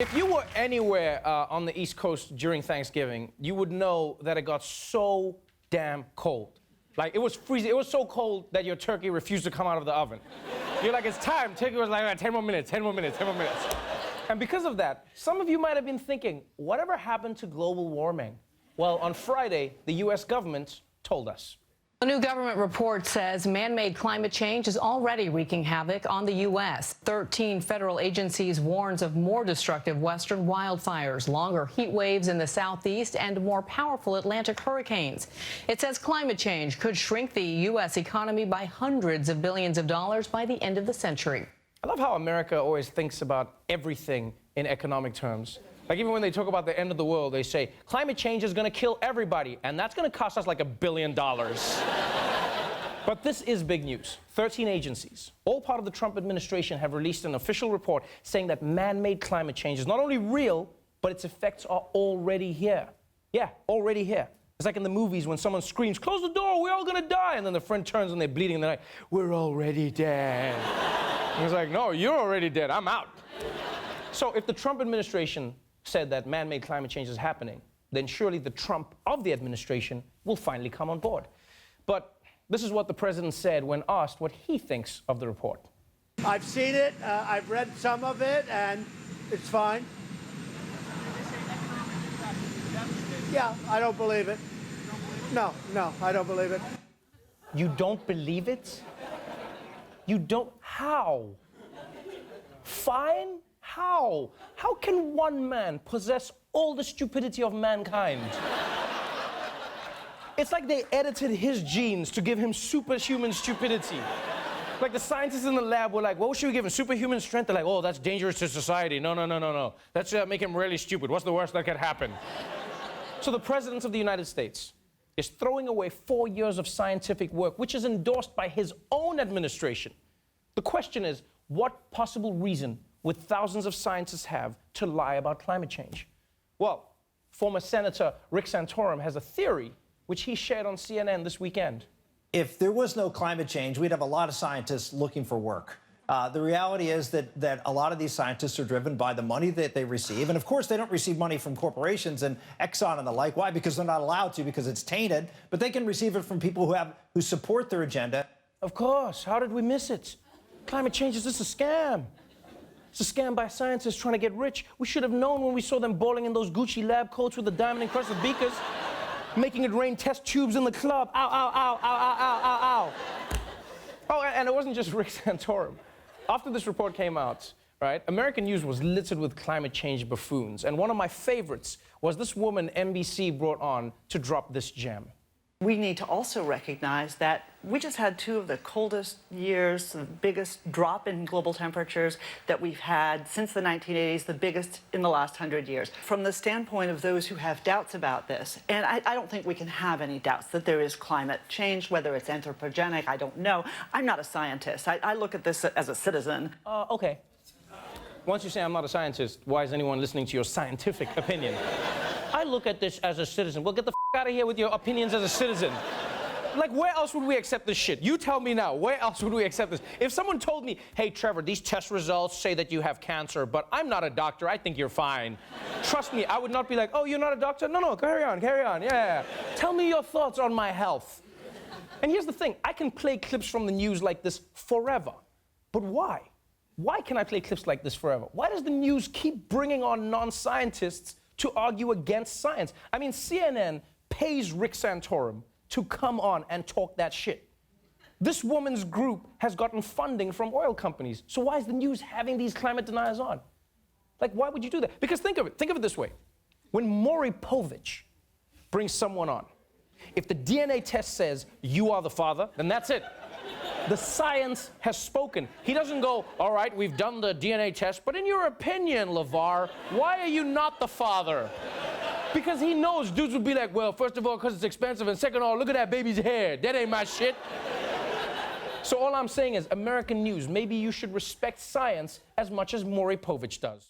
If you were anywhere on the East Coast during Thanksgiving, you would know that it got so damn cold. Like, it was freezing. It was so cold that your turkey refused to come out of the oven. You're like, it's time. Turkey was like, 10 more minutes, 10 more minutes, 10 more minutes. And because of that, some of you might have been thinking, whatever happened to global warming? Well, on Friday, the U.S. government told us. A new government report says man-made climate change is already wreaking havoc on the U.S. 13 federal agencies warns of more destructive western wildfires, longer heat waves in the southeast, and more powerful Atlantic hurricanes. It says climate change could shrink the U.S. economy by hundreds of billions of dollars by the end of the century. I love how America always thinks about everything in economic terms. Like, even when they talk about the end of the world, they say, climate change is going to kill everybody, and that's going to cost us like $1 billion. But this is big news. 13 agencies, all part of the Trump administration, have released an official report saying that man-made climate change is not only real, but its effects are already here. Yeah, already here. It's like in the movies when someone screams, close the door, we're all going to die. And then the friend turns and they're bleeding and they're like, we're already dead. And he's like, no, you're already dead. I'm out. So if the Trump administration said that man-made climate change is happening, then surely the Trump of the administration will finally come on board. But this is what the president said when asked what he thinks of the report. I've seen it, I've read some of it, and it's fine. Yeah, I don't believe it. No, I don't believe it. You don't believe it? You don't? How? Fine? How? How can one man possess all the stupidity of mankind? It's like they edited his genes to give him superhuman stupidity. Like the scientists in the lab were like, what should we give him? Superhuman strength? They're like, oh, that's dangerous to society. No. Let's make him really stupid. What's the worst that could happen? So the President of the United States is throwing away 4 years of scientific work, which is endorsed by his own administration. The question is, what possible reason would thousands of scientists have to lie about climate change? Well, former Senator Rick Santorum has a theory which he shared on CNN this weekend. If there was no climate change, we'd have a lot of scientists looking for work. The reality is that a lot of these scientists are driven by the money that they receive. And of course, they don't receive money from corporations and Exxon and the like. Why? Because they're not allowed to, because it's tainted. But they can receive it from people who support their agenda. Of course. How did we miss it? Climate change is just a scam. It's a scam by scientists trying to get rich. We should have known when we saw them bowling in those Gucci lab coats with the diamond-encrusted beakers, making it rain test tubes in the club. Ow, ow, ow, ow, ow, ow, ow, ow. Oh, and it wasn't just Rick Santorum. After this report came out, right, American news was littered with climate change buffoons. And one of my favorites was this woman NBC brought on to drop this gem. We need to also recognize that we just had 2 of the coldest years, the biggest drop in global temperatures that we've had since the 1980s, the biggest in the last 100 years. From the standpoint of those who have doubts about this, and I don't think we can have any doubts that there is climate change, whether it's anthropogenic, I don't know. I'm not a scientist. I look at this as a citizen. Okay. Once you say I'm not a scientist, why is anyone listening to your scientific opinion? I look at this as a citizen. Well, get the out of here with your opinions as a citizen. Like, where else would we accept this shit? You tell me now, where else would we accept this? If someone told me, hey, Trevor, these test results say that you have cancer, but I'm not a doctor, I think you're fine. Trust me, I would not be like, oh, you're not a doctor? No, carry on, yeah. Tell me your thoughts on my health. And here's the thing, I can play clips from the news like this forever. But why? Why can I play clips like this forever? Why does the news keep bringing on non-scientists to argue against science? I mean, CNN pays Rick Santorum to come on and talk that shit. This woman's group has gotten funding from oil companies. So why is the news having these climate deniers on? Like, why would you do that? Because think of it this way. When Maury Povich brings someone on, if the DNA test says you are the father, then that's it. The science has spoken. He doesn't go, all right, we've done the DNA test, but in your opinion, LeVar, why are you not the father? Because he knows dudes would be like, well, first of all, because it's expensive, and second of all, look at that baby's hair. That ain't my shit. So all I'm saying is, American news, maybe you should respect science as much as Maury Povich does.